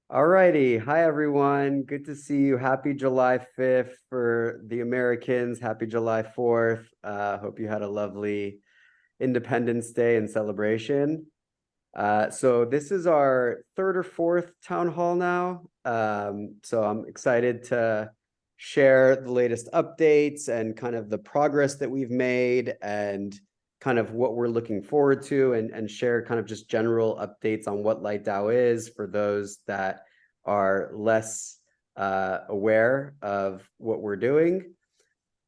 All righty. Hi, everyone. Good to see you. Happy July 5th for the Americans. Happy July 4th. Hope you had a lovely Independence Day and celebration. So this is our third or fourth town hall now. So I'm excited to share the latest updates and kind of the progress that we've made and kind of what we're looking forward to and share kind of just general updates on what Light DAO is for those that are less aware of what we're doing.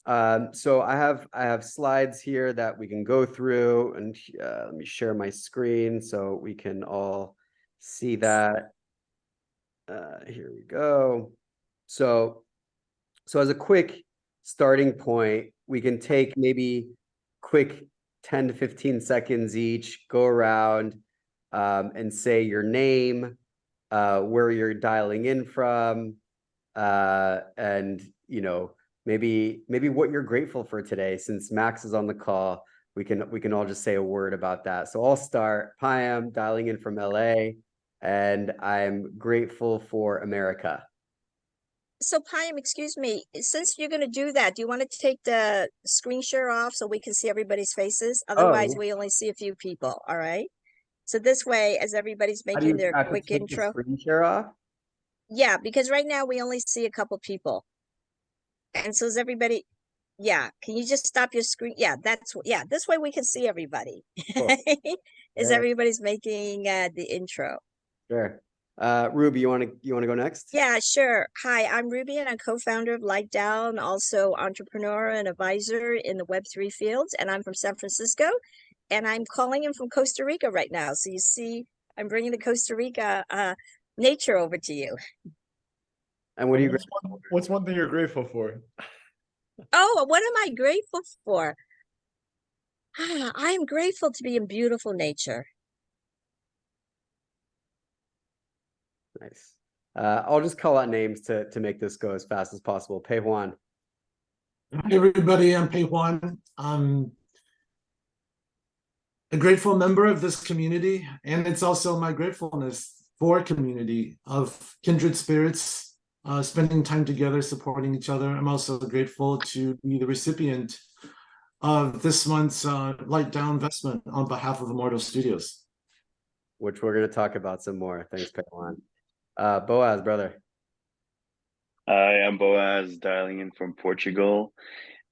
So I have slides here that we can go through, and let me share my screen so we can all see that. Here we go. So as a quick starting point, we can take maybe quick 10 to 15 seconds each, go around and say your name, where you're dialing in from, and maybe what you're grateful for today. Since Max is on the call, we can all just say a word about that. So I'll start. Payam, dialing in from LA, and I'm grateful for America. So Payam, excuse me, since you're going to do that, do you want to take the screen share off so we can see everybody's faces? Otherwise, we only see a few people, all right? So this way, as everybody's making their quick intro. Screen share off? Yeah, because right now we only see a couple people. And so is everybody, yeah, can you just stop your screen? Yeah, this way we can see everybody. Cool. As everybody's making the intro. Sure. Ruby, you want to go next? Yeah, sure. Hi, I'm Ruby, and I'm co-founder of Light DAO, and also entrepreneur and advisor in the Web3 fields. And I'm from San Francisco, and I'm calling in from Costa Rica right now. So you see, I'm bringing the Costa Rica nature over to you. And what are you? What's one thing you're grateful for? Oh, what am I grateful for? I'm grateful to be in beautiful nature. Nice. I'll just call out names to make this go as fast as possible. Pei Juan. Hi, everybody. I'm Pei Juan. I'm a grateful member of this community, and it's also my gratefulness for a community of kindred spirits, spending time together, supporting each other. I'm also grateful to be the recipient of this month's Light DAO investment on behalf of Immortal Studios. Which we're going to talk about some more. Thanks, Pei Juan. Boaz, brother. Hi, I'm Boaz, dialing in from Portugal,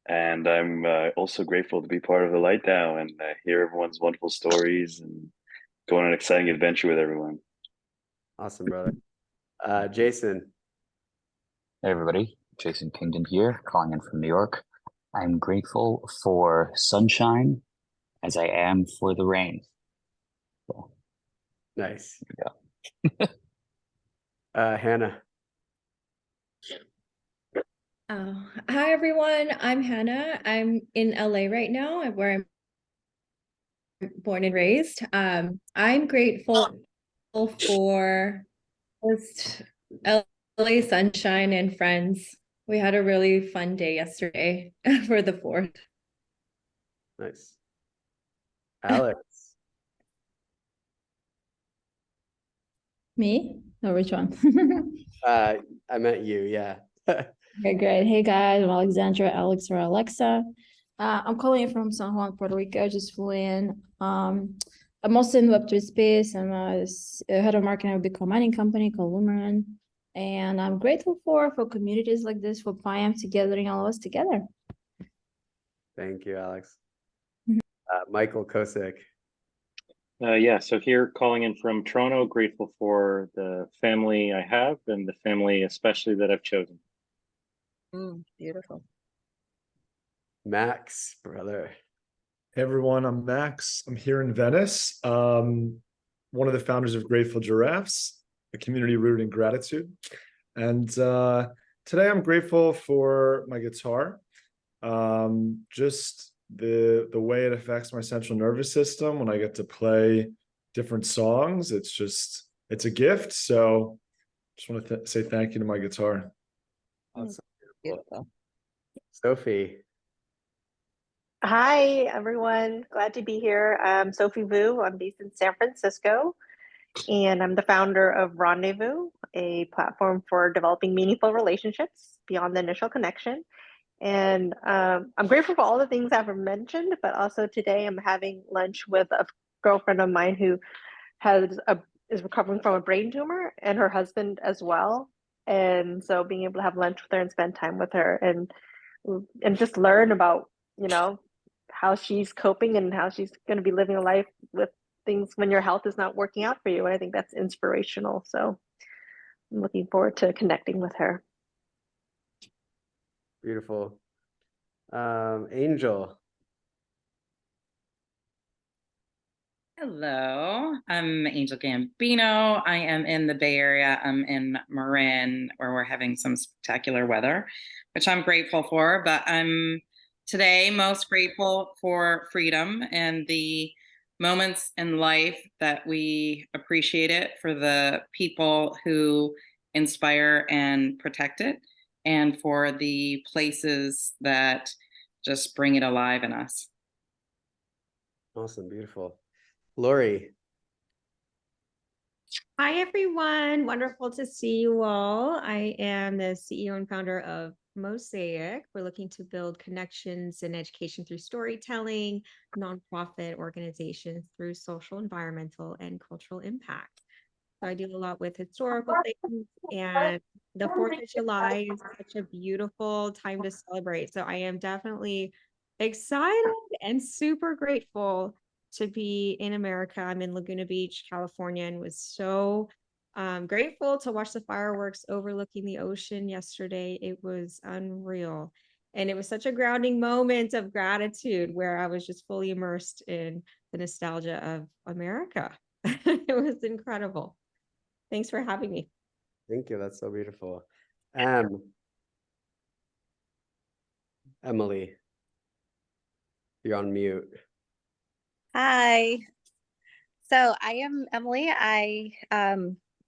and I'm also grateful to be part of the Light DAO and hear everyone's wonderful stories and go on an exciting adventure with everyone. Awesome, brother. Jason. Hey, everybody. Jason Kingdon here, calling in from New York. I'm grateful for sunshine as I am for the rain. So, nice. Yeah. Hannah. Hi, everyone. I'm Hannah. I'm in LA right now, where I'm born and raised. I'm grateful for just LA sunshine and friends. We had a really fun day yesterday for the 4th. Nice. Alex. Me? Or which one? I meant you, yeah. Okay, great. Hey guys, I'm Alexandra, Alex or Alexa. I'm calling you from San Juan, Puerto Rico. I just flew in. I'm also in the Web3 space. I'm a head of marketing of a Bitcoin mining company called Lumeran. And I'm grateful for communities like this, for Payam to gathering all of us together. Thank you, Alex. Michael Kosick. Yeah, so here calling in from Toronto, grateful for the family I have and the family especially that I've chosen. Beautiful. Max, brother. Hey everyone, I'm Max. I'm here in Venice. One of the founders of Grateful Giraffes, a community rooted in gratitude. And today I'm grateful for my guitar. Just the way it affects my central nervous system when I get to play different songs. It's a gift. So just want to say thank you to my guitar. Awesome. Beautiful. Sophie. Hi, everyone. Glad to be here. I'm Sophie Vu. I'm based in San Francisco, and I'm the founder of Rendezvous, a platform for developing meaningful relationships beyond the initial connection. And I'm grateful for all the things I've mentioned, but also today I'm having lunch with a girlfriend of mine who has a is recovering from a brain tumor, and her husband as well. And so being able to have lunch with her and spend time with her and just learn about, you know, how she's coping and how she's going to be living a life with things when your health is not working out for you. And I think that's inspirational. So I'm looking forward to connecting with her. Beautiful. Angel. Hello, I'm Angel Gambino. I am in the Bay Area. I'm in Marin, where we're having some spectacular weather, which I'm grateful for. But I'm today most grateful for freedom and the moments in life that we appreciate it, for the people who inspire and protect it, and for the places that just bring it alive in us. Awesome, beautiful. Lori. Hi, everyone. Wonderful to see you all. I am the CEO and founder of Mosaic. We're looking to build connections and education through storytelling, nonprofit organizations through social, environmental, and cultural impact. So I do a lot with historical things, and the 4th of July is such a beautiful time to celebrate. So I am definitely excited and super grateful to be in America. I'm in Laguna Beach, California, and was so grateful to watch the fireworks overlooking the ocean yesterday. It was unreal. And it was such a grounding moment of gratitude where I was just fully immersed in the nostalgia of America. It was incredible. Thanks for having me. Thank you. That's so beautiful. Emily, you're on mute. Hi. So I am Emily. I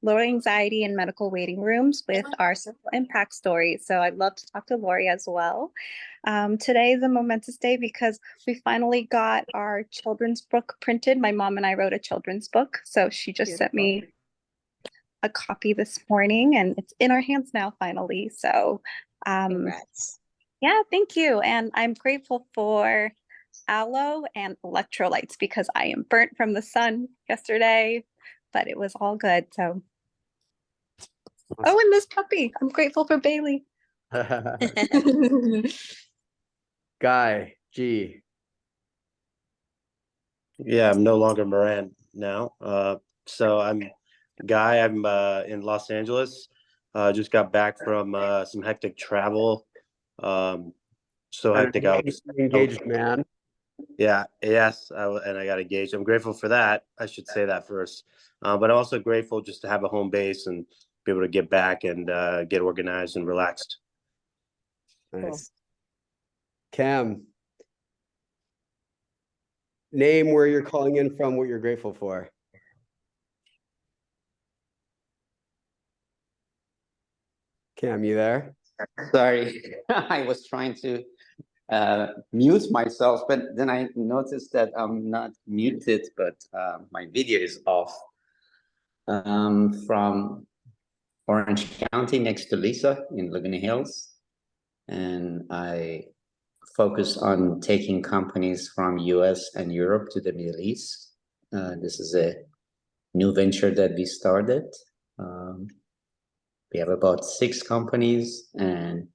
lower anxiety in medical waiting rooms with our social impact story. So I'd love to talk to Lori as well. Today is a momentous day because we finally got our children's book printed. My mom and I wrote a children's book. So she just sent me a copy this morning, and it's in our hands now finally. So yeah, thank you. And I'm grateful for aloe and electrolytes because I am burnt from the sun yesterday, but it was all good. So, oh, and this puppy. I'm grateful for Bailey. Guy, G. Yeah, I'm no longer Moran now. So I'm Guy. I'm in Los Angeles. Just got back from some hectic travel. So hectic. I was Engaged man. Yeah, yes, and I got engaged. I'm grateful for that. I should say that first. But I'm also grateful just to have a home base and be able to get back and get organized and relaxed. Nice. Cam, name where you're calling in from, what you're grateful for. Cam, you there? Sorry, I was trying to mute myself, but then I noticed that I'm not muted, but my video is off. From Orange County next to Lisa in Laguna Hills. And I focus on taking companies from US and Europe to the Middle East. This is a new venture that we started. We have about 6 companies, and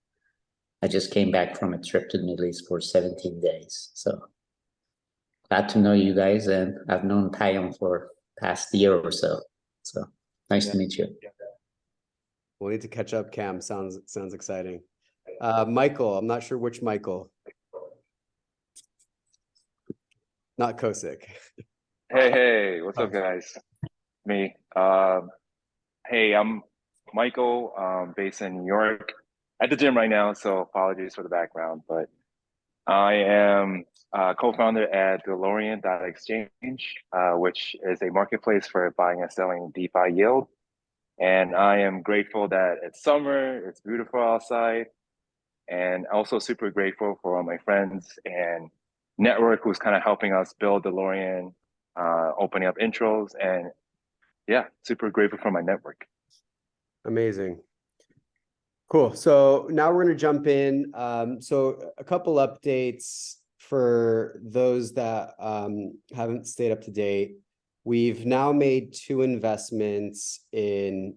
I just came back from a trip to the Middle East for 17 days. So glad to know you guys, and I've known Payam for past year or so. So nice to meet you. We'll need to catch up, Cam. Sounds exciting. Michael, I'm not sure which Michael. Not Kosick. Hey, what's up, guys? Me. Hey, I'm Michael, based in New York. At the gym right now, so apologies for the background, but I am co-founder at DeLorean.exchange, which is a marketplace for buying and selling DeFi yield. And I am grateful that it's summer, it's beautiful outside, and also super grateful for all my friends and network who's kind of helping us build DeLorean, opening up intros, and yeah, super grateful for my network. Amazing. Cool. So now we're going to jump in. So a couple updates for those that haven't stayed up to date. We've now made 2 investments in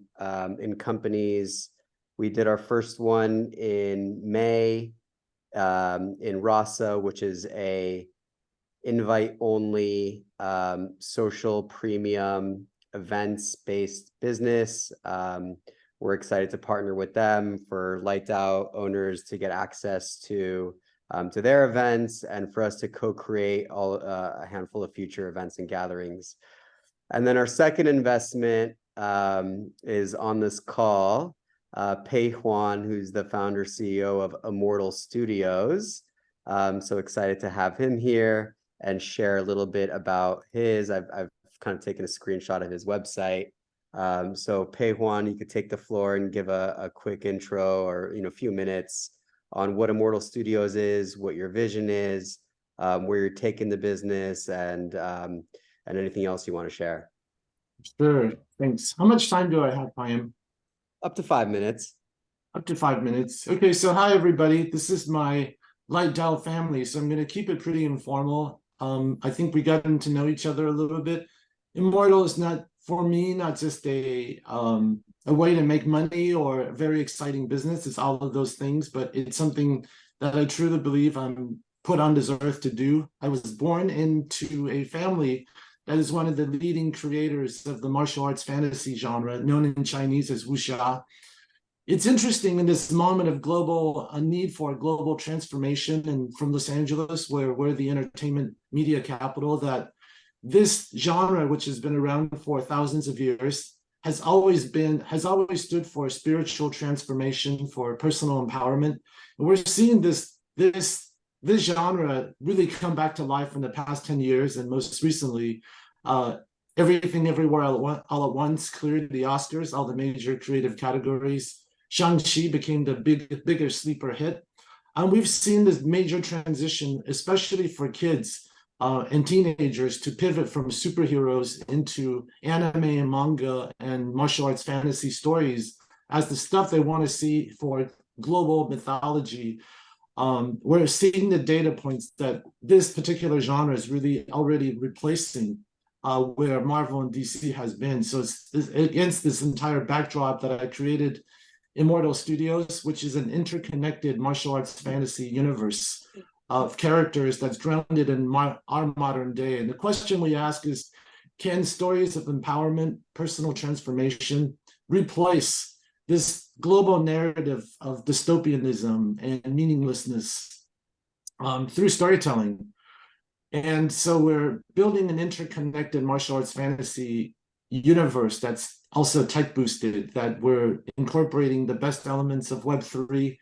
companies. We did our first one in May in Rasa, which is a invite-only social premium events-based business. We're excited to partner with them for Light DAO owners to get access to their events and for us to co-create a handful of future events and gatherings. And then our second investment is on this call, Pei Huan, who's the founder CEO of Immortal Studios. So excited to have him here and share a little bit about his. I've kind of taken a screenshot of his website. So Pei Huan, you could take the floor and give a quick intro or a few minutes on what Immortal Studios is, what your vision is, where you're taking the business, and anything else you want to share. Sure, thanks. How much time do I have, Payam? Up to 5 minutes. Up to 5 minutes. Okay, so hi everybody. This is my Light DAO family, so I'm going to keep it pretty informal. I think we gotten to know each other a little bit. Immortal is not, for me, not just a way to make money or a very exciting business. It's all of those things, but it's something that I truly believe I'm put on this earth to do. I was born into a family that is one of the leading creators of the martial arts fantasy genre, known in Chinese as wuxia. It's interesting in this moment of a need for global transformation, and from Los Angeles, where we're the entertainment media capital, that this genre, which has been around for thousands of years, has always stood for spiritual transformation, for personal empowerment. And we're seeing this genre really come back to life in the past 10 years, and most recently, Everything Everywhere All at Once cleared the Oscars, all the major creative categories. Shang-Chi became the bigger sleeper hit. And we've seen this major transition, especially for kids and teenagers, to pivot from superheroes into anime and manga and martial arts fantasy stories as the stuff they want to see for global mythology. We're seeing the data points that this particular genre is really already replacing where Marvel and DC has been. So it's against this entire backdrop that I created Immortal Studios, which is an interconnected martial arts fantasy universe of characters that's grounded in our modern day. And the question we ask is, can stories of empowerment, personal transformation, replace this global narrative of dystopianism and meaninglessness through storytelling? And so we're building an interconnected martial arts fantasy universe that's also tech boosted, that we're incorporating the best elements of Web3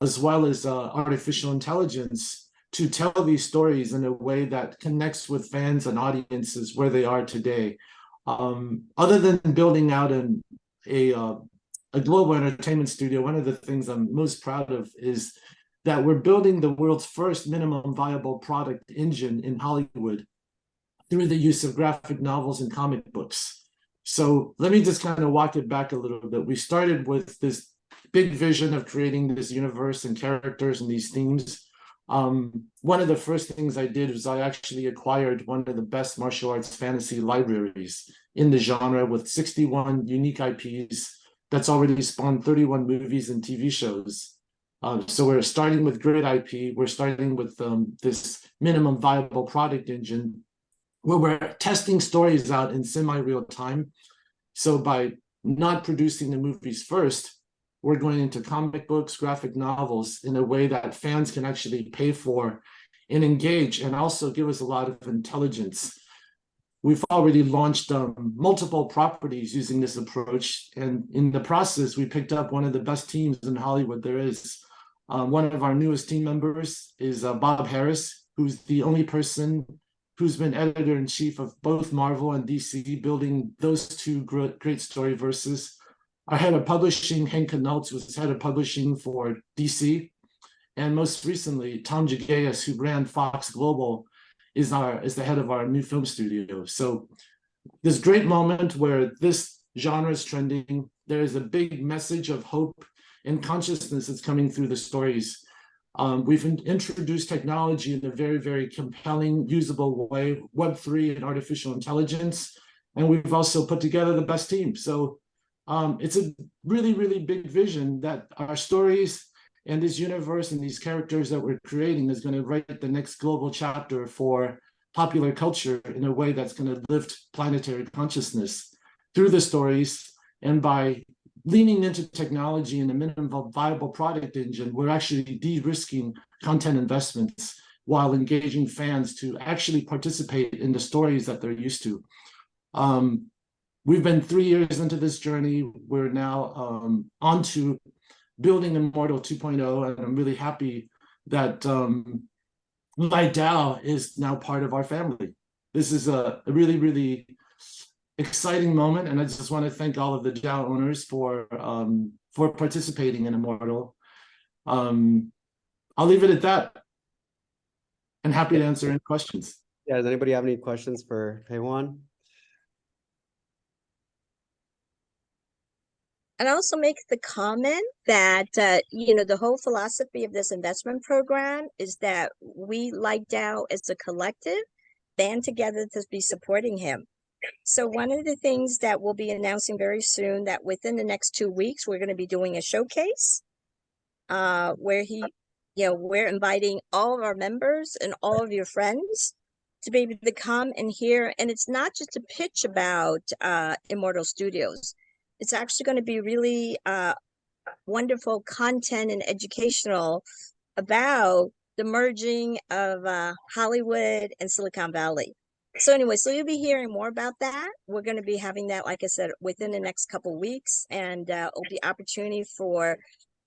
as well as artificial intelligence to tell these stories in a way that connects with fans and audiences where they are today. Other than building out a global entertainment studio, one of the things I'm most proud of is that we're building the world's first minimum viable product engine in Hollywood through the use of graphic novels and comic books. So let me just kind of walk it back a little bit. We started with this big vision of creating this universe and characters and these themes. One of the first things I did was I actually acquired one of the best martial arts fantasy libraries in the genre with 61 unique IPs that's already spawned 31 movies and TV shows. So we're starting with great IP. We're starting with this minimum viable product engine where we're testing stories out in semi-real time. So by not producing the movies first, we're going into comic books, graphic novels in a way that fans can actually pay for and engage, and also give us a lot of intelligence. We've already launched multiple properties using this approach. And in the process, we picked up one of the best teams in Hollywood there is. One of our newest team members is Bob Harris, who's the only person who's been editor-in-chief of both Marvel and DC, building those two great story verses. Our head of publishing, Henk Knauts, was head of publishing for DC. And most recently, Tom Jagayas, who ran Fox Global, is the head of our new film studio. So this great moment where this genre is trending, there is a big message of hope and consciousness that's coming through the stories. We've introduced technology in a very, very compelling, usable way, Web3 and artificial intelligence, and we've also put together the best team. So it's a really, really big vision that our stories and this universe and these characters that we're creating is going to write the next global chapter for popular culture in a way that's going to lift planetary consciousness through the stories. And by leaning into technology and a minimum viable product engine, we're actually de-risking content investments while engaging fans to actually participate in the stories that they're used to. We've been 3 years into this journey. We're now on to building Immortal 2.0, and I'm really happy that Light DAO is now part of our family. This is a really, really exciting moment, and I just want to thank all of the DAO owners for participating in Immortal. I'll leave it at that, and happy to answer any questions. Yeah, does anybody have any questions for Heywan? And also make the comment that, the whole philosophy of this investment program is that we, like DAO, as a collective, band together to be supporting him. So one of the things that we'll be announcing very soon, that within the next 2 weeks, we're going to be doing a showcase where we're inviting all of our members and all of your friends to be able to come and hear. And it's not just a pitch about Immortal Studios. It's actually going to be really wonderful content and educational about the merging of Hollywood and Silicon Valley. So anyway, so you'll be hearing more about that. We're going to be having that, like I said, within the next couple of weeks, and it'll be opportunity for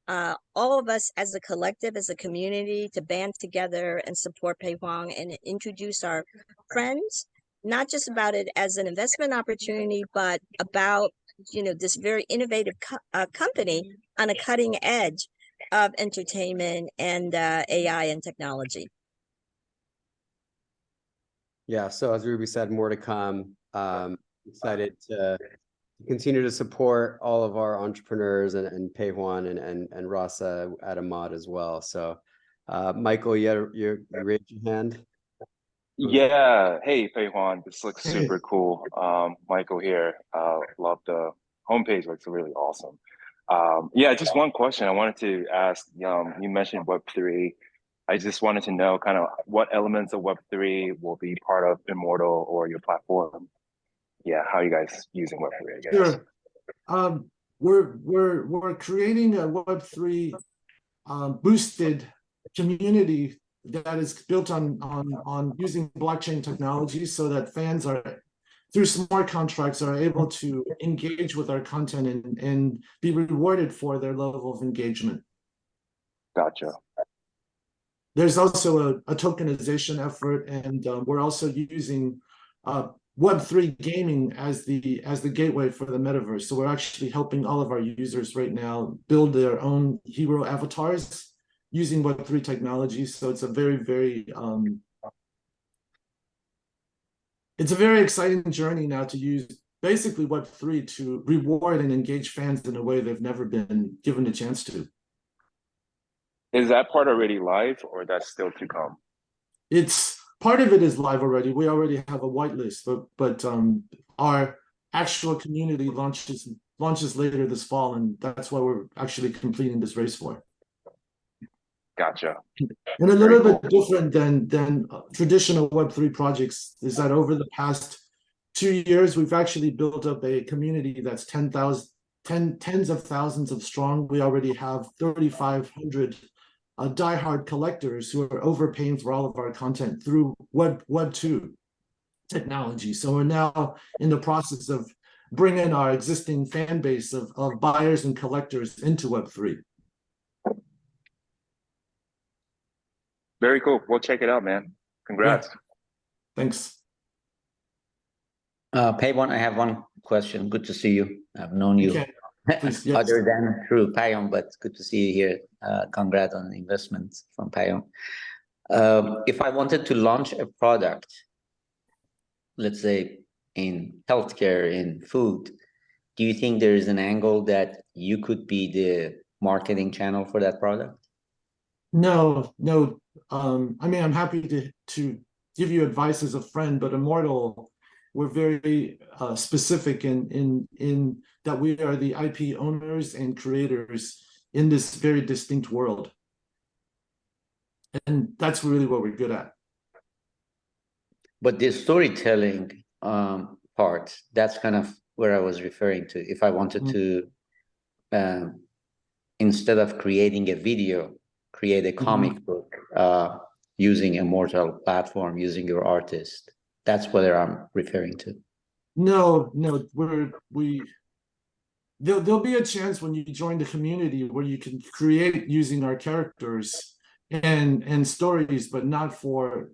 all of us as a collective, as a community, to band together and support Pei Huang and introduce our friends, not just about it as an investment opportunity, but about this very innovative company on a cutting edge of entertainment and AI and technology. Yeah, so as Ruby said, more to come. Excited to continue to support all of our entrepreneurs and Pei Huan and Rasa at Ahmad as well. So Michael, you raised your hand. Yeah. Hey, Pei Huan, this looks super cool. Michael here. Love the homepage. Looks really awesome. Yeah, just one question I wanted to ask. You mentioned Web3. I just wanted to know kind of what elements of Web3 will be part of Immortal or your platform. Yeah, how are you guys using Web3, I guess? Sure. We're creating a Web3 boosted community that is built on using blockchain technology, so that fans are, through smart contracts, are able to engage with our content and be rewarded for their level of engagement. Gotcha. There's also a tokenization effort, and we're also using Web3 gaming as the gateway for the metaverse. So we're actually helping all of our users right now build their own hero avatars using Web3 technology. So it's a very, very exciting journey now to use basically Web3 to reward and engage fans in a way they've never been given a chance to. Is that part already live, or that's still to come? It's part of it is live already. We already have a whitelist, but our actual community launches later this fall, and that's why we're actually completing this race for. Gotcha. And a little bit different than traditional Web3 projects is that over the past 2 years, we've actually built up a community that's tens of thousands of strong. We already have 3,500 diehard collectors who are overpaying for all of our content through Web2 technology. So we're now in the process of bringing our existing fan base of buyers and collectors into Web3. Very cool. We'll check it out, man. Congrats. Yeah. Thanks. Pei Huan, I have one question. Good to see you. I've known you Please, yes. other than through Payon, but good to see you here. Congrats on the investment from Payon. If I wanted to launch a product, let's say in healthcare, in food, do you think there is an angle that you could be the marketing channel for that product? No, no. I mean, I'm happy to give you advice as a friend, but Immortal, we're very specific in that we are the IP owners and creators in this very distinct world, and that's really what we're good at. But the storytelling part, that's kind of where I was referring to. If I wanted to, instead of creating a video, create a comic book using Immortal platform, using your artist. That's what I'm referring to. No, there'll be a chance when you join the community where you can create using our characters and stories, but not for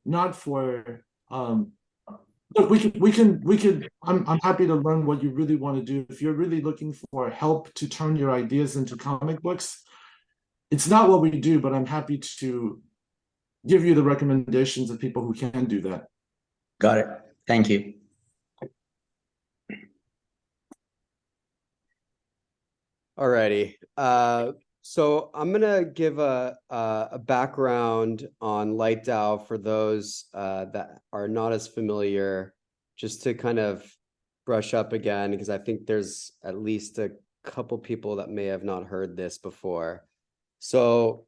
look, we can I'm happy to learn what you really want to do. If you're really looking for help to turn your ideas into comic books, it's not what we do, but I'm happy to give you the recommendations of people who can do that. Got it. Thank you. Alrighty. So I'm gonna give a background on LightDAO for those that are not as familiar, just to kind of brush up again, because I think there's at least a couple people that may have not heard this before. So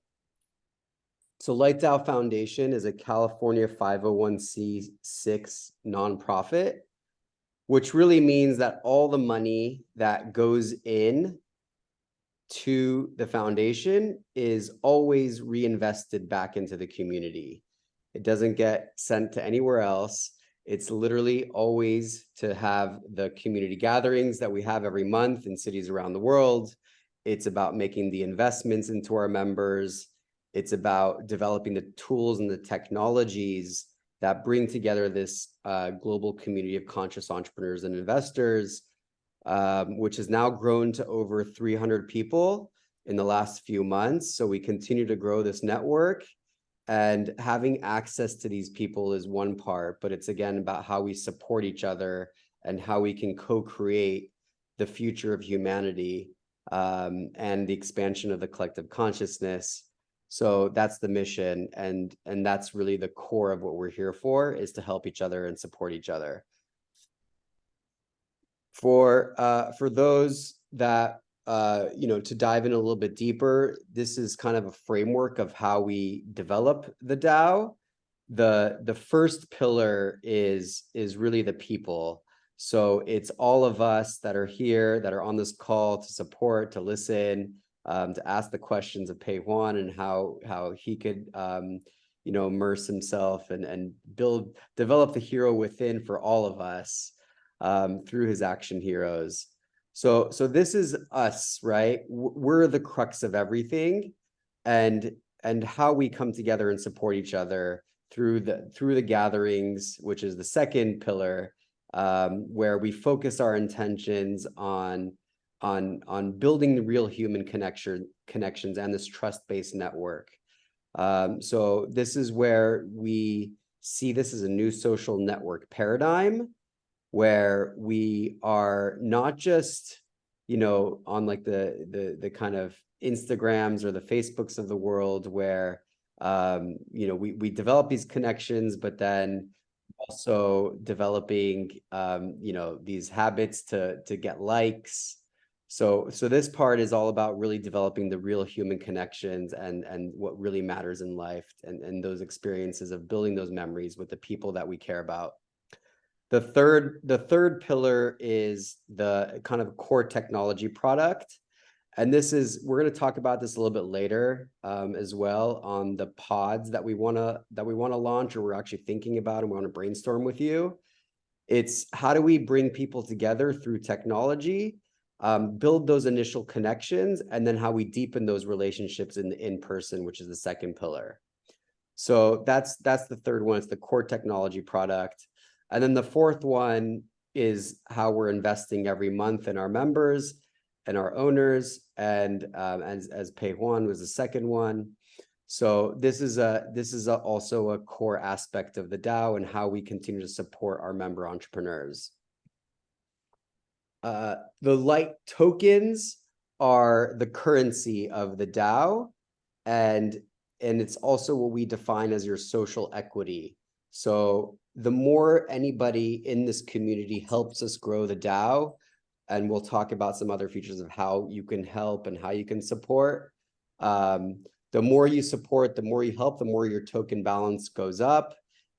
LightDAO Foundation is a California 501c6 nonprofit, which really means that all the money that goes in to the foundation is always reinvested back into the community. It doesn't get sent to anywhere else. It's literally always to have the community gatherings that we have every month in cities around the world. It's about making the investments into our members. It's about developing the tools and the technologies that bring together this global community of conscious entrepreneurs and investors, which has now grown to over 300 people in the last few months. So we continue to grow this network, and having access to these people is one part, but it's again about how we support each other and how we can co-create the future of humanity and the expansion of the collective consciousness. So that's the mission, and that's really the core of what we're here for, is to help each other and support each other. For those that to dive in a little bit deeper, this is kind of a framework of how we develop the DAO. The first pillar is really the people. So it's all of us that are here, that are on this call to support, to listen, to ask the questions of Pei Huan and how he could immerse himself and develop the hero within for all of us through his action heroes. So this is us, right? We're the crux of everything, and how we come together and support each other through the gatherings, which is the second pillar, where we focus our intentions on building the real human connections and this trust-based network. So this is where we see this as a new social network paradigm, where we are not just, on like the kind of Instagrams or the Facebooks of the world, where we develop these connections, but then also developing these habits to get likes. So this part is all about really developing the real human connections and what really matters in life, and those experiences of building those memories with the people that we care about. The third pillar is the kind of core technology product. And we're going to talk about this a little bit later as well, on the pods that we want to launch, or we're actually thinking about and we want to brainstorm with you. It's how do we bring people together through technology, build those initial connections, and then how we deepen those relationships in person, which is the second pillar. So that's the third one. It's the core technology product. And then the fourth one is how we're investing every month in our members. and our owners, and as Pei Huan was the second one. So this is also a core aspect of the DAO and how we continue to support our member entrepreneurs. The light tokens are the currency of the DAO, and it's also what we define as your social equity. So the more anybody in this community helps us grow the DAO, and we'll talk about some other features of how you can help and how you can support. The more you support, the more you help, the more your token balance goes up.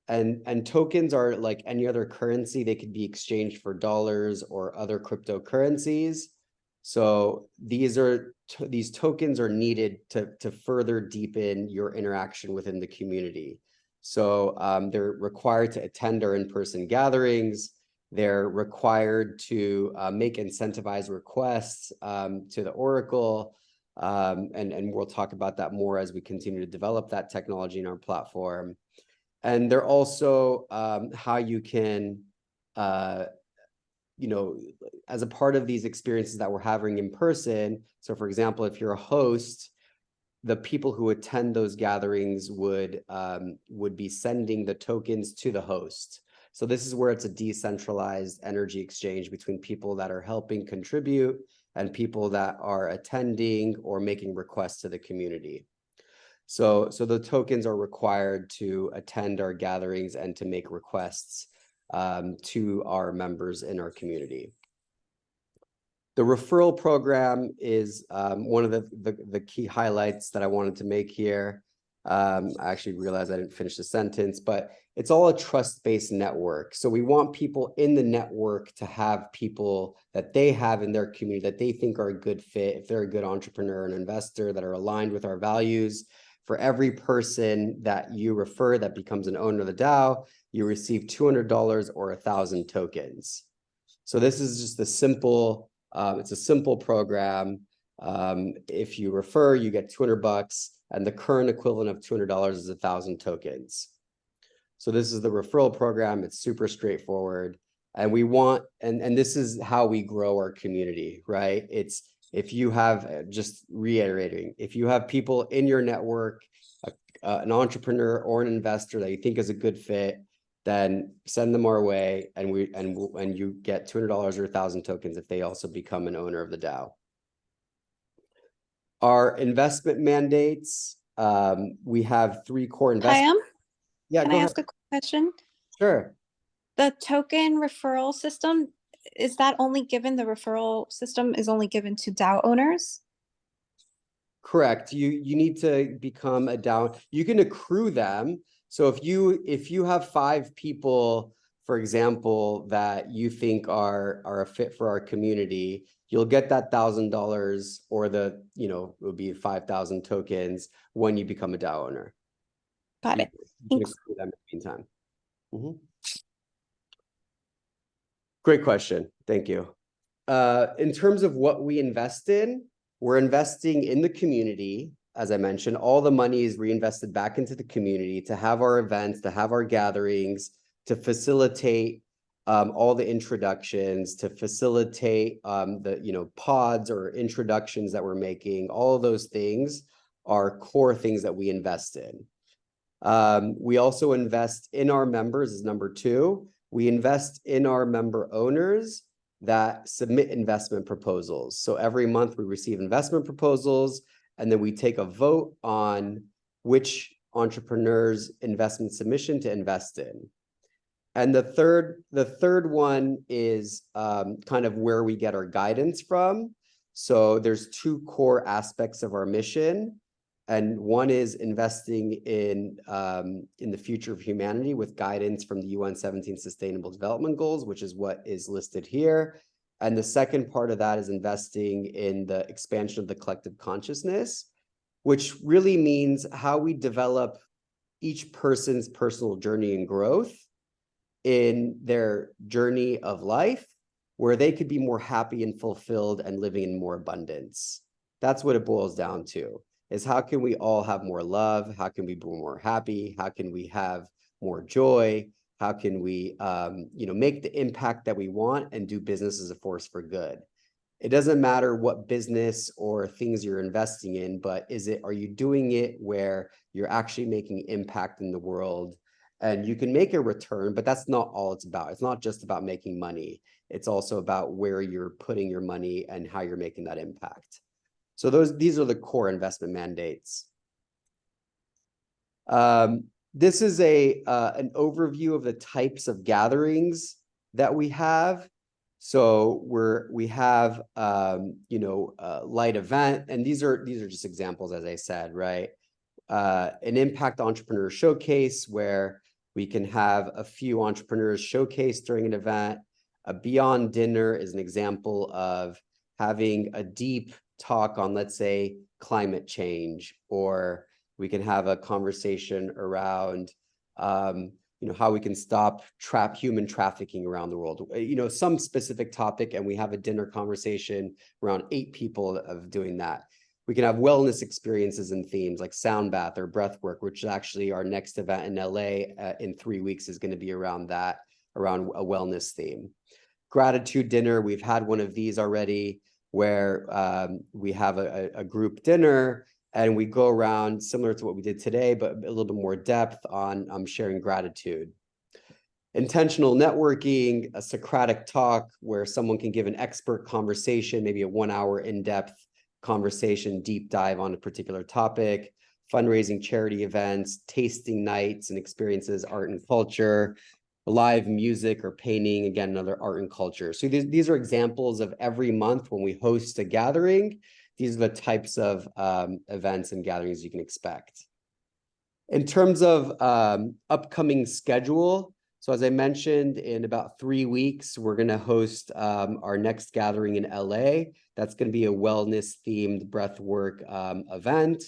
And tokens are like any other currency. They could be exchanged for dollars or other cryptocurrencies. So these tokens are needed to further deepen your interaction within the community. So they're required to attend our in-person gatherings. They're required to make incentivized requests to the Oracle. And we'll talk about that more as we continue to develop that technology in our platform. And they're also how you can, you know, as a part of these experiences that we're having in person. So for example, if you're a host, the people who attend those gatherings would be sending the tokens to the host. So this is where it's a decentralized energy exchange between people that are helping contribute and people that are attending or making requests to the community. So the tokens are required to attend our gatherings and to make requests to our members in our community. The referral program is one of the key highlights that I wanted to make here. I actually realized I didn't finish the sentence, but it's all a trust-based network. So we want people in the network to have people that they have in their community that they think are a good fit, if they're a good entrepreneur and investor that are aligned with our values. For every person that you refer that becomes an owner of the DAO, you receive $200 or 1,000 tokens. So this is just a simple, it's a simple program. If you refer, you get $200, and the current equivalent of $200 is 1,000 tokens. So this is the referral program. It's super straightforward. And we want, and this is how we grow our community, right? It's, if you have, just reiterating, if you have people in your network, an entrepreneur or an investor that you think is a good fit, then send them our way, and you get $200 or 1,000 tokens if they also become an owner of the DAO. Our investment mandates, we have 3 core investments. Yeah, Can go I ahead. ask a question? Sure. The token referral system, is that only given, the referral system is only given to DAO owners? Correct. You need to become a DAO. You can accrue them. So if you have 5 people, for example, that you think are a fit for our community, you'll get that $1,000 or it would be 5,000 tokens when you become a DAO owner. Got it. You can accrue them in the meantime. Mm-hmm. Great question. Thank you. In terms of what we invest in, we're investing in the community. As I mentioned, all the money is reinvested back into the community to have our events, to have our gatherings, to facilitate all the introductions, to facilitate the pods or introductions that we're making. All of those things are core things that we invest in. We also invest in our members is number 2. We invest in our member owners that submit investment proposals. So every month we receive investment proposals, and then we take a vote on which entrepreneur's investment submission to invest in. And the third one is kind of where we get our guidance from. So there's 2 core aspects of our mission. And one is investing in the future of humanity with guidance from the UN 17 Sustainable Development Goals, which is what is listed here. And the second part of that is investing in the expansion of the collective consciousness, which really means how we develop each person's personal journey and growth in their journey of life, where they could be more happy and fulfilled and living in more abundance. That's what it boils down to. Is how can we all have more love? How can we be more happy? How can we have more joy? How can we, make the impact that we want and do business as a force for good? It doesn't matter what business or things you're investing in, but are you doing it where you're actually making impact in the world? And you can make a return, but that's not all it's about. It's not just about making money. It's also about where you're putting your money and how you're making that impact. So these are the core investment mandates. This is an overview of the types of gatherings that we have. So we have light event, and these are just examples, as I said, right? An impact entrepreneur showcase where we can have a few entrepreneurs showcase during an event. A beyond dinner is an example of having a deep talk on, let's say, climate change, or we can have a conversation around how we can stop human trafficking around the world, some specific topic, and we have a dinner conversation around 8 people of doing that. We can have wellness experiences and themes like sound bath or breath work, which is actually our next event in LA in 3 weeks is going to be around that, around a wellness theme. Gratitude dinner, we've had one of these already where we have a group dinner and we go around similar to what we did today, but a little bit more depth on sharing gratitude. Intentional networking, a Socratic talk where someone can give an expert conversation, maybe a 1-hour in-depth conversation, deep dive on a particular topic. Fundraising, charity events, tasting nights and experiences, art and culture, live music or painting, again, another art and culture. So these are examples of every month when we host a gathering. These are the types of events and gatherings you can expect. In terms of upcoming schedule, so as I mentioned, in about 3 weeks, we're going to host our next gathering in LA. That's going to be a wellness-themed breathwork event.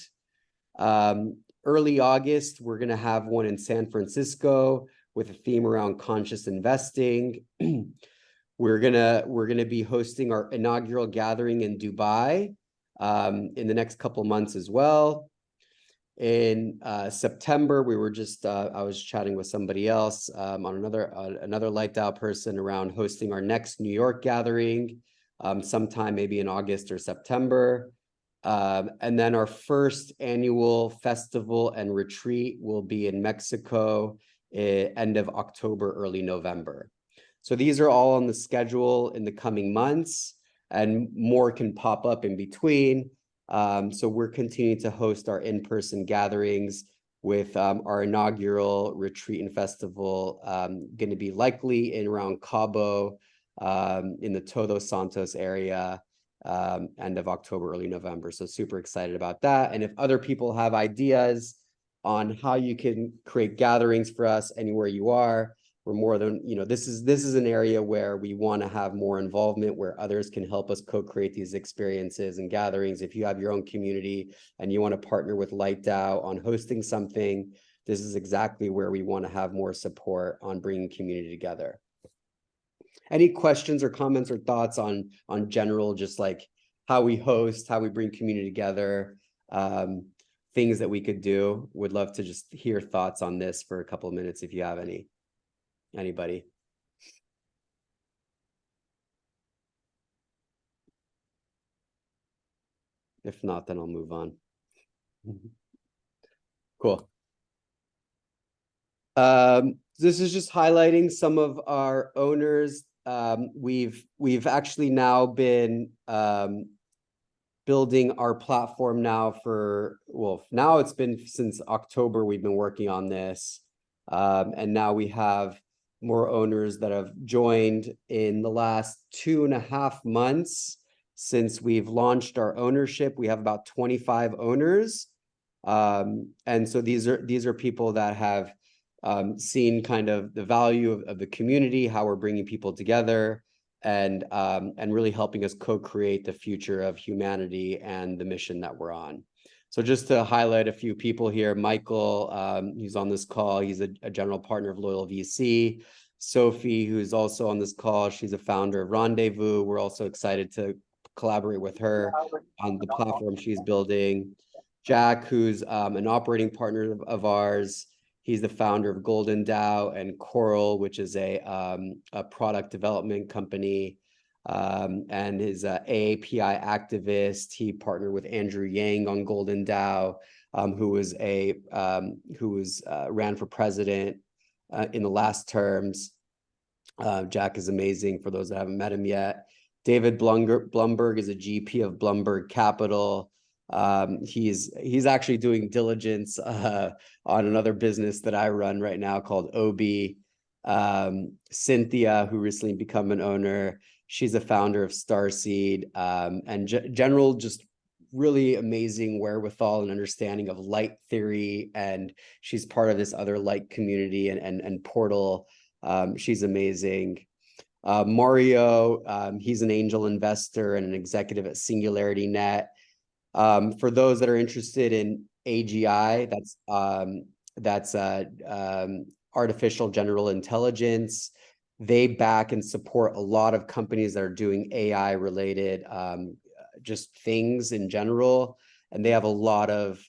Early August, we're going to have one in San Francisco with a theme around conscious investing. We're gonna be hosting our inaugural gathering in Dubai in the next couple months as well. In September, we were just I was chatting with somebody else on another Light DAO person around hosting our next New York gathering sometime maybe in August or September. And then our first annual festival and retreat will be in Mexico end of October, early November. So these are all on the schedule in the coming months, and more can pop up in between. So we're continuing to host our in-person gatherings with our inaugural retreat and festival going to be likely in around Cabo in the Todos Santos area, end of October, early November. So super excited about that. And if other people have ideas on how you can create gatherings for us anywhere you are, we're more than, this is an area where we want to have more involvement, where others can help us co-create these experiences and gatherings. If you have your own community and you want to partner with Light DAO on hosting something, this is exactly where we want to have more support on bringing community together. Any questions or comments or thoughts on general, just like how we host, how we bring community together, things that we could do? Would love to just hear thoughts on this for a couple of minutes if you have any. Anybody? If not, then I'll move on. Cool. This is just highlighting some of our owners. We've actually now been building our platform now now it's been since October we've been working on this. And now we have more owners that have joined in the last 2.5 months since we've launched our ownership. We have about 25 owners. And so these are people that have seen kind of the value of the community, how we're bringing people together, and really helping us co-create the future of humanity and the mission that we're on. So just to highlight a few people here, Michael, who's on this call, he's a general partner of Loyal VC. Sophie, who's also on this call, she's a founder of Rendezvous. We're also excited to collaborate with her on the platform she's building. Jack, who's an operating partner of ours. He's the founder of Golden DAO and Coral, which is a product development company. and is a AAPI activist. He partnered with Andrew Yang on Golden DAO, who ran for president in the last terms. Jack is amazing for those that haven't met him yet. David Blumberg is a GP of Blumberg Capital. He's actually doing diligence on another business that I run right now called OB. Cynthia, who recently become an owner, she's a founder of Starseed, and general just really amazing wherewithal and understanding of light theory, and she's part of this other light community and portal. She's amazing. Mario, he's an angel investor and an executive at Singularity Net. For those that are interested in AGI, that's artificial general intelligence. They back and support a lot of companies that are doing AI related just things in general, and they have a lot of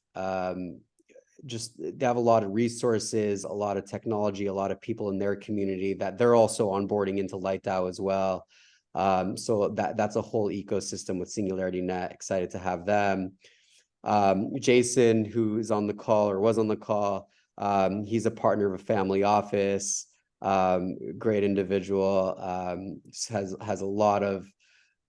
resources, a lot of technology, a lot of people in their community that they're also onboarding into LightDAO as well. So that's a whole ecosystem with Singularity Net. Excited to have them. Jason, who is on the call or was on the call, he's a partner of a family office, great individual, has a lot of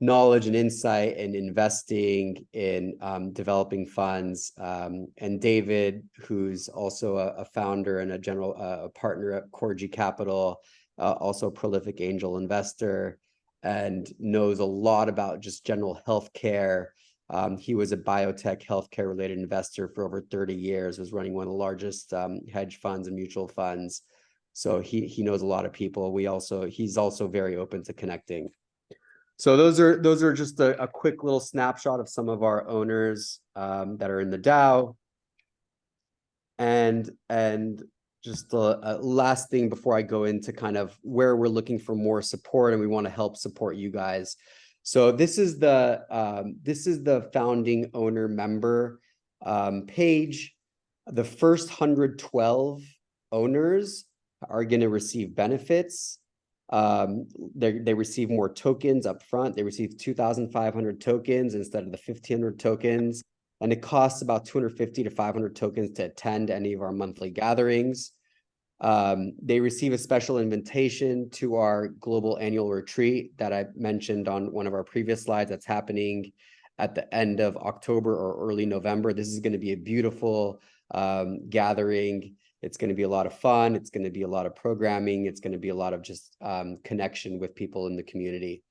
knowledge and insight in investing in developing funds. And David, who's also a founder and a partner at Corgi Capital, also a prolific angel investor, and knows a lot about just general healthcare. He was a biotech healthcare related investor for over 30 years, was running one of the largest hedge funds and mutual funds. So he knows a lot of people. He's also very open to connecting. So those are just a quick little snapshot of some of our owners that are in the DAO. And just a last thing before I go into kind of where we're looking for more support and we want to help support you guys. So this is the founding owner member page. The first 112 owners are going to receive benefits. They receive more tokens up front. They receive 2,500 tokens instead of the 1,500 tokens. And it costs about 250 to 500 tokens to attend any of our monthly gatherings. They receive a special invitation to our global annual retreat that I mentioned on one of our previous slides that's happening at the end of October or early November. This is going to be a beautiful gathering. It's going to be a lot of fun. It's going to be a lot of programming. It's going to be a lot of just connection with people in the community.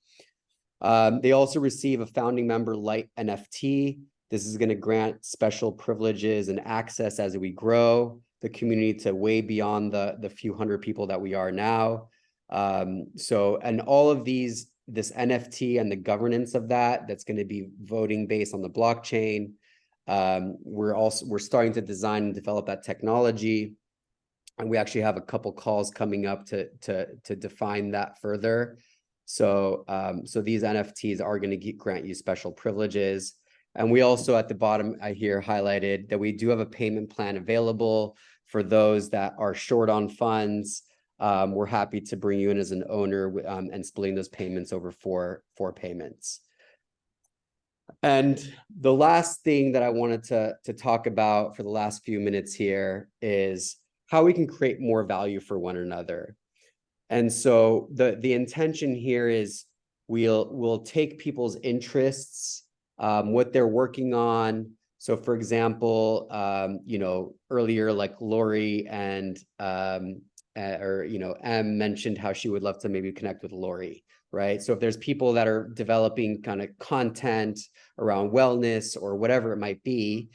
They also receive a founding member light NFT. This is going to grant special privileges and access as we grow the community to way beyond the few hundred people that we are now. And all of this NFT and the governance of that's going to be voting based on the blockchain. We're starting to design and develop that technology, and we actually have a couple calls coming up to define that further. So these NFTs are going to grant you special privileges. And we also at the bottom, I hear highlighted that we do have a payment plan available for those that are short on funds. We're happy to bring you in as an owner and splitting those payments over four payments. And the last thing that I wanted to talk about for the last few minutes here is how we can create more value for one another. And so the intention here is we'll take people's interests, what they're working on. So for example, earlier, like Lori and Em mentioned how she would love to maybe connect with Lori, right? So if there's people that are developing kind of content around wellness or whatever it might be,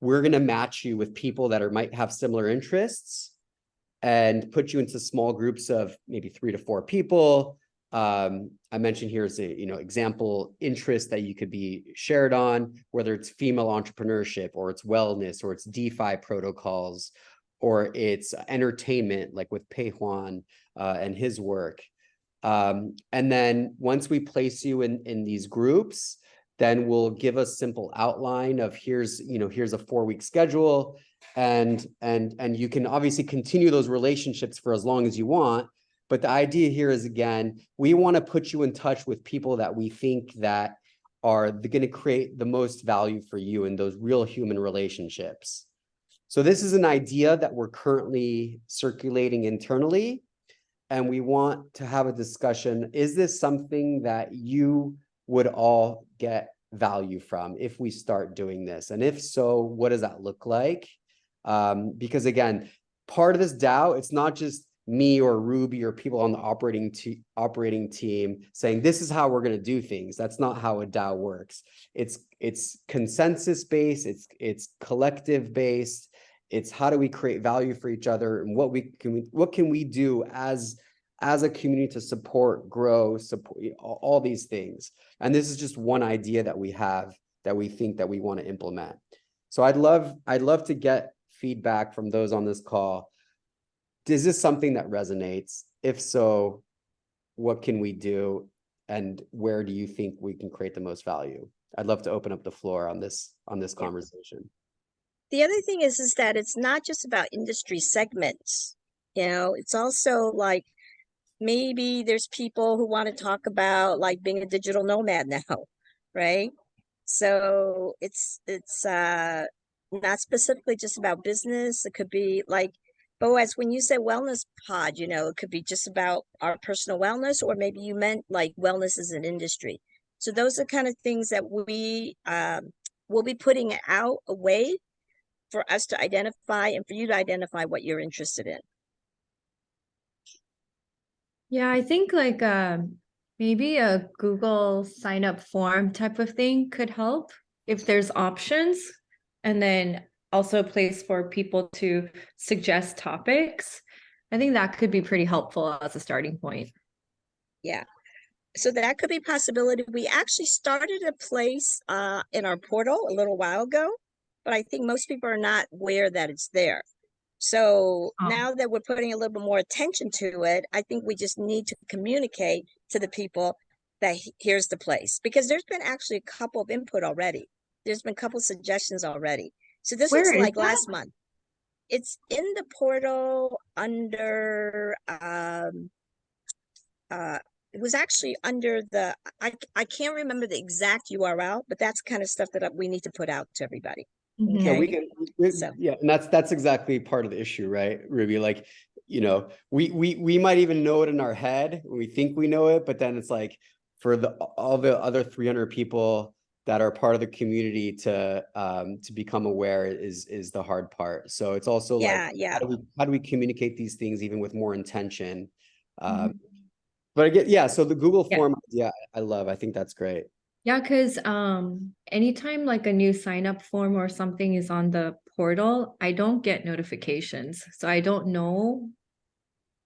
we're going to match you with people that might have similar interests and put you into small groups of maybe 3 to 4 people. I mentioned here is a example interest that you could be shared on, whether it's female entrepreneurship or it's wellness or it's DeFi protocols or it's entertainment, like with Pei Huan and his work. And then once we place you in these groups, then we'll give a simple outline of here's a 4-week schedule, and you can obviously continue those relationships for as long as you want. But the idea here is, again, we want to put you in touch with people that we think that are going to create the most value for you in those real human relationships. So this is an idea that we're currently circulating internally, and we want to have a discussion. Is this something that you would all get value from if we start doing this? And if so, what does that look like? Because again, part of this DAO, it's not just me or Ruby or people on the operating team saying this is how we're going to do things. That's not how a DAO works. It's consensus based. It's collective based. It's how do we create value for each other, and what can we do as a community to support, grow, support all these things. And this is just one idea that we have that we think that we want to implement. So I'd love to get feedback from those on this call. Is this something that resonates? If so, what can we do? And where do you think we can create the most value? I'd love to open up the floor on this conversation. The other thing is that it's not just about industry segments. It's also like maybe there's people who want to talk about like being a digital nomad now, right? So it's not specifically just about business. It could be like, Boaz, when you said wellness pod, it could be just about our personal wellness, or maybe you meant like wellness as an industry. So those are kind of things that we will be putting out a way for us to identify and for you to identify what you're interested in. Yeah, I think like maybe a Google sign up form type of thing could help if there's options, and then also a place for people to suggest topics. I think that could be pretty helpful as a starting point. Yeah. So that could be a possibility. We actually started a place in our portal a little while ago, but I think most people are not aware that it's there. So now that we're putting a little bit more attention to it, I think we just need to communicate to the people that here's the place, because there's been actually a couple of input already. There's been a couple of suggestions already. So this was like last month. It's in the portal under it was actually under the I can't remember the exact URL, but that's kind of stuff that we need to put out to everybody. Yeah, Okay. yeah, and that's exactly part of the issue, right, Ruby? Like, we might even know it in our head, we think we know it, but then it's like for all the other 300 people that are part of the community to become aware is the hard part. So it's also like, how do we communicate these things even with more intention? But again, yeah, so the Google form, I think that's great. Yeah, because anytime like a new sign up form or something is on the portal, I don't get notifications. So I don't know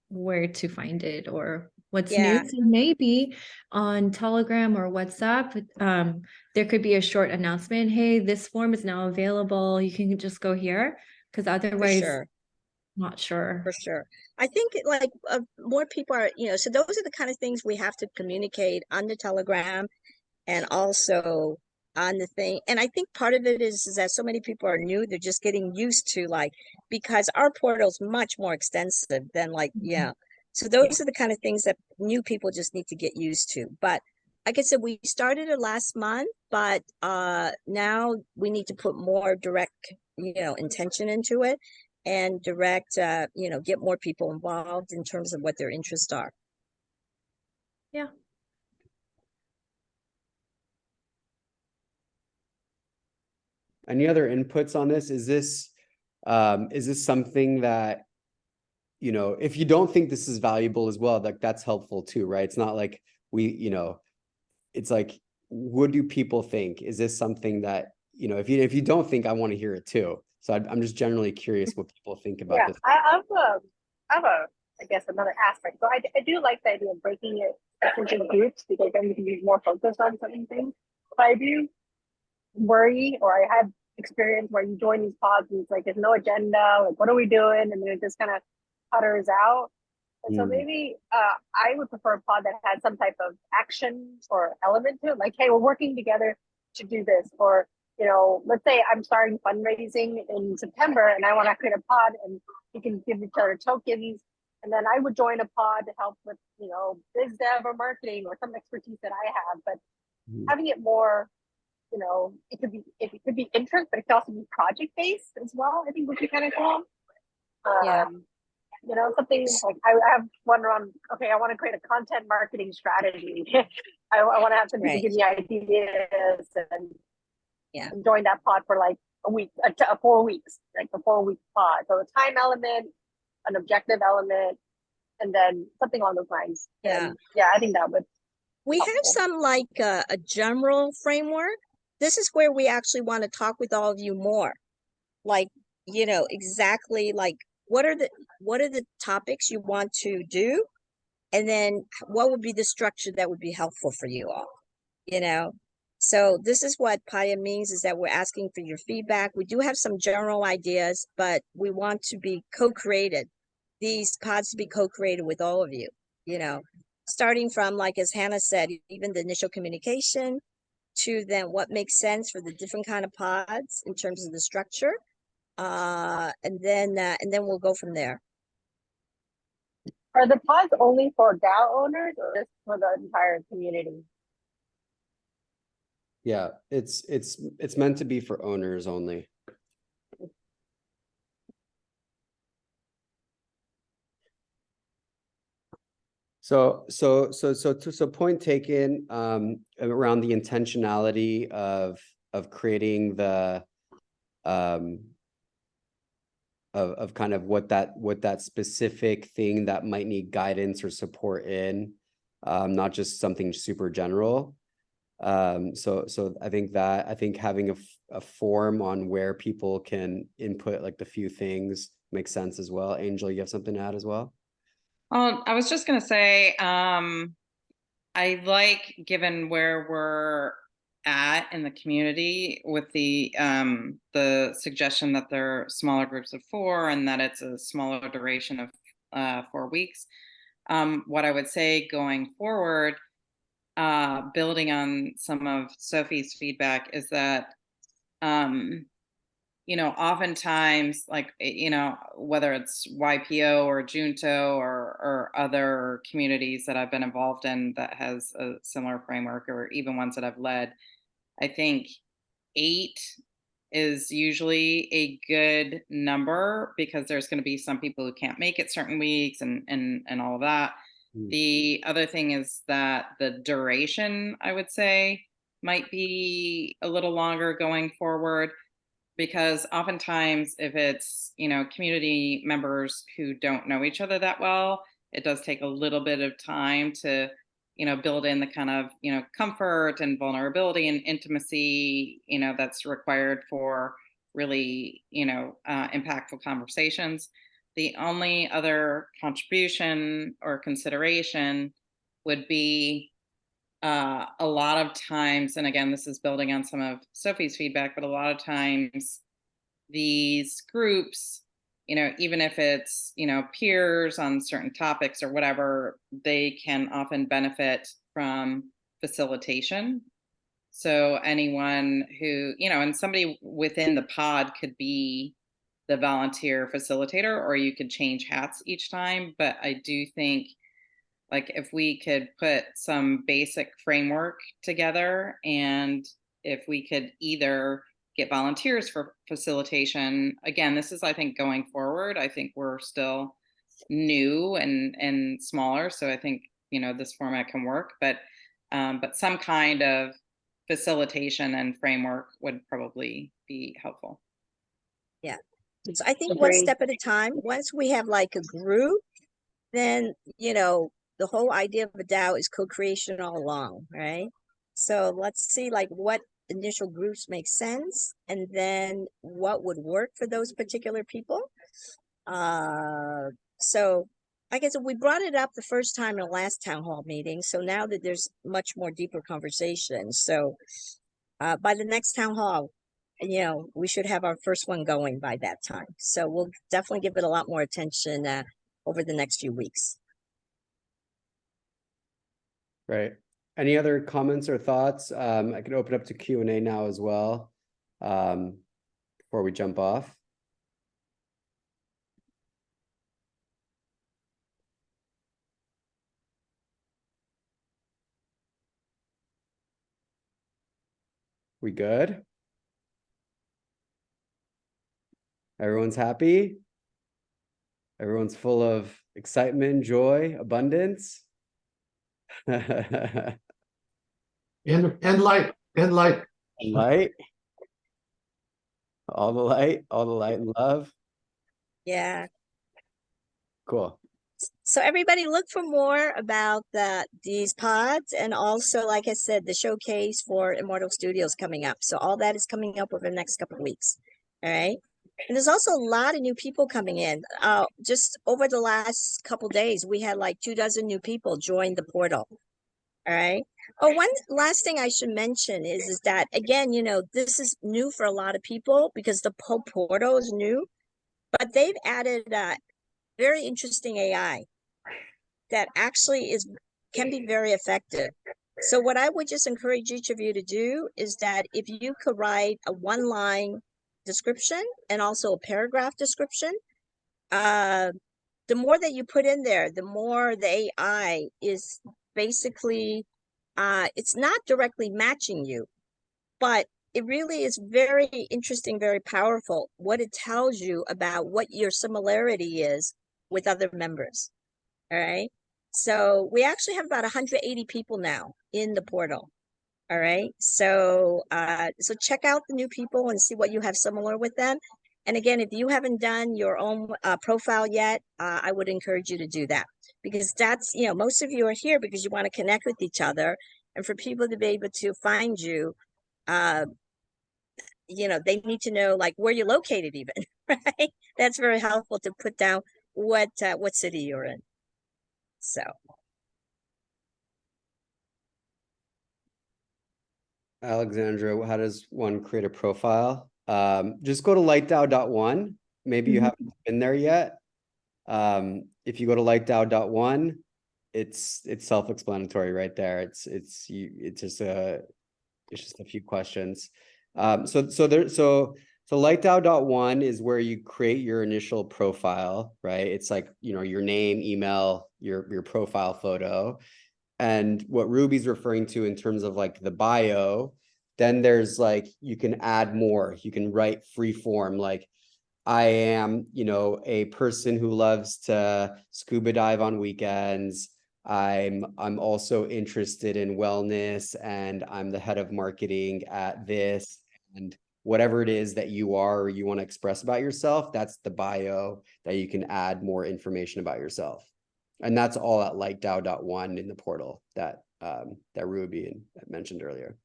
where to find it or what's new. So maybe on Telegram or WhatsApp, there could be a short announcement. Hey, this form is now available. You can just go here, because otherwise, not sure. For sure. I think like more people are, so those are the kind of things we have to communicate on the Telegram and also on the thing. And I think part of it is that so many people are new, they're just getting used to because our portal is much more extensive than so those are the kind of things that new people just need to get used to. But like I said, we started it last month, but now we need to put more direct, intention into it, and direct, get more people involved in terms of what their interests are. Yeah. Any other inputs on this? Is this something that, if you don't think this is valuable as well, that's helpful too, right? It's not like it's like, what do people think? Is this something that, if you don't think, I want to hear it too. So I'm just generally curious what people think about this. I have I guess another aspect. So I do like the idea of breaking it into groups, because then we can be more focused on certain things. But I do worry, or I have experience where you join these pods and it's like there's no agenda, like what are we doing? And then it just kind of putters out. And so maybe I would prefer a pod that has some type of action or element to it, like, hey, we're working together to do this. Or, let's say I'm starting fundraising in September and I want to create a pod and we can give each other tokens And then I would join a pod to help with, biz dev or marketing or some expertise that I have. But having it more, it could be interest, but it could also be project based as well. I think would be kind of cool. Yeah. Something like I have one around, okay, I want to create a content marketing strategy. I want to have some people give me ideas and join that pod for like a week, 4 weeks, like a 4-week pod. So a time element, an objective element, and then something along those lines. Yeah. And I think that would. We have some like a general framework. This is where we actually want to talk with all of you more. Like, exactly like what are the topics you want to do? And then what would be the structure that would be helpful for you all? So this is what PAYA means, is that we're asking for your feedback. We do have some general ideas, but we want to be co-created. These pods to be co-created with all of you, starting from, like, as Hannah said, even the initial communication to then what makes sense for the different kind of pods in terms of the structure. And then we'll go from there. Are the pods only for DAO owners or just for the entire community? Yeah, it's meant to be for owners only. So point taken around the intentionality of creating the of kind of what that specific thing that might need guidance or support in, not just something super general. So I think having a form on where people can input like the few things makes sense as well. Angel, you have something to add as well? I was just gonna say, I like, given where we're at in the community with the suggestion that there are smaller groups of 4 and that it's a smaller duration of 4 weeks. What I would say going forward, building on some of Sophie's feedback, is that oftentimes, like, whether it's YPO or Junto or other communities that I've been involved in that has a similar framework, or even ones that I've led, I think 8 is usually a good number, because there's going to be some people who can't make it certain weeks and all of that. The other thing is that the duration, I would say, might be a little longer going forward, because oftentimes if it's, community members who don't know each other that well, it does take a little bit of time to, build in the kind of, comfort and vulnerability and intimacy, that's required for really, impactful conversations. The only other contribution or consideration would be, a lot of times, and again, this is building on some of Sophie's feedback, but a lot of times these groups, even if it's, peers on certain topics or whatever, they can often benefit from facilitation. So anyone who, and somebody within the pod could be the volunteer facilitator, or you could change hats each time. But I do think, like, if we could put some basic framework together, and if we could either get volunteers for facilitation, again, this is, I think, going forward, I think we're still new and smaller, so I think, this format can work, but some kind of facilitation and framework would probably be helpful. Yeah. So I think one step at a time. Once we have like a group, then, the whole idea of a DAO is co-creation all along, right? So let's see, like, what initial groups make sense, and then what would work for those particular people. So I guess we brought it up the first time in the last town hall meeting. So now that there's much more deeper conversation. So by the next town hall, we should have our first one going by that time. So we'll definitely give it a lot more attention over the next few weeks. Right. Any other comments or thoughts? I can open up to Q&A now as well, before we jump off. We good? Everyone's happy? Everyone's full of excitement, joy, abundance? And light, and light. And light? All the light, all the light and love? Yeah. Cool. So everybody look for more about these pods, and also, like I said, the showcase for Immortal Studios coming up. So all that is coming up over the next couple of weeks. All right. And there's also a lot of new people coming in. Just over the last couple days, we had like 24 new people join the portal. All right. Oh, one last thing I should mention is that, again, this is new for a lot of people because the whole portal is new, but they've added very interesting AI that actually can be very effective. So what I would just encourage each of you to do is that if you could write a one-line description and also a paragraph description, the more that you put in there, the more the AI is basically, it's not directly matching you, but it really is very interesting, very powerful, what it tells you about what your similarity is with other members. All right. So we actually have about 180 people now in the portal. All right. So so check out the new people and see what you have similar with them. And again, if you haven't done your own profile yet, I would encourage you to do that, because that's, most of you are here because you want to connect with each other, and for people to be able to find you, they need to know like where you're located even, right? That's very helpful to put down what city you're in. So. Alexandra, how does one create a profile? Just go to lightdow.one. Maybe you haven't been there yet. If you go to lightdow.one, it's self-explanatory right there. It's just a few questions. So lightdow.one is where you create your initial profile, right? It's like, your name, email, your profile photo. And what Ruby's referring to in terms of like the bio, then there's like, you can add more. You can write free form, like, I am, a person who loves to scuba dive on weekends. I'm also interested in wellness, and I'm the head of marketing at this, and whatever it is that you are or you want to express about yourself, that's the bio that you can add more information about yourself. And that's all at lightdow.one in the portal that Ruby mentioned earlier.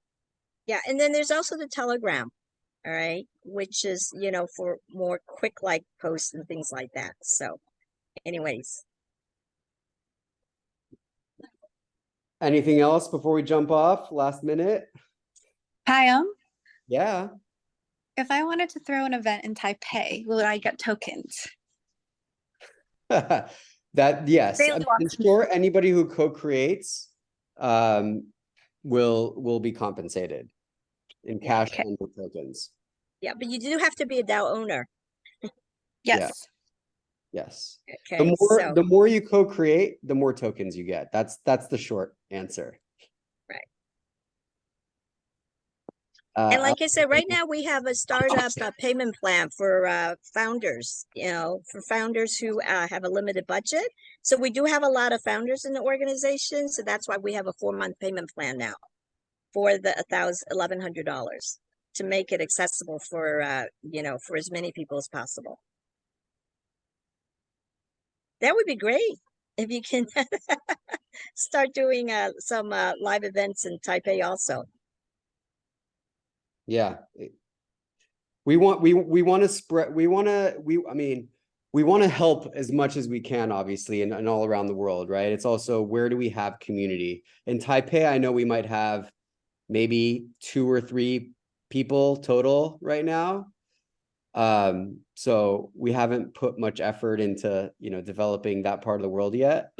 Yeah, and then there's also the Telegram, all right, which is, for more quick like posts and things like that. So anyways. Anything else before we jump off? Last minute? Hi, Yeah. if I wanted to throw an event in Taipei, will I get tokens? That, yes. Really I'm sure anybody who co-creates will be compensated in cash and tokens. Yeah, but you do have to be a DAO owner. Yes. Yes. Okay, The more you co-create, the more tokens you get. That's the short answer. Right. And like I said, right now we have a startup payment plan for founders, for founders who have a limited budget. So we do have a lot of founders in the organization. So that's why we have a 4-month payment plan now for the $1,100 to make it accessible for, for as many people as possible. That would be great if you can start doing some live events in Taipei also. Yeah. We want to spread, we want to help as much as we can, obviously, and all around the world, right? It's also, where do we have community? In Taipei, I know we might have maybe 2 or 3 people total right now. So we haven't put much effort into, developing that part of the world yet,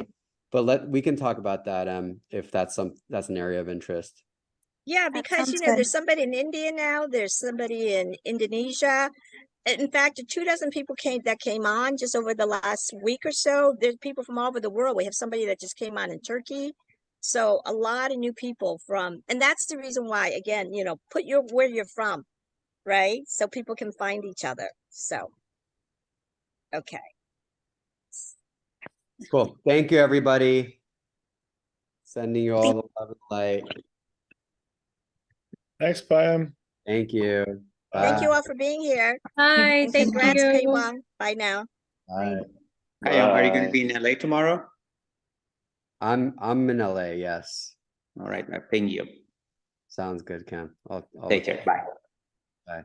but we can talk about that if that's an area of interest. Yeah, because there's somebody in India now, there's somebody in Indonesia. In fact, 24 people came on just over the last week or so. There's people from all over the world. We have somebody that just came on in Turkey. So a lot of new people from, and that's the reason why, again, you know, put where you're from, right? So people can find each other. So, okay. Cool. Thank you, everybody. Sending you all the love and light. Thanks, Pam. Thank you. Thank Bye. you all for being here. Hi, And thank congrats, you. Kaywa. Bye now. Bye. Hey, are you going to Bye. be in LA tomorrow? I'm in LA, yes. All right, I ping you. Sounds good, Cam. I'll Take care. Bye. Bye.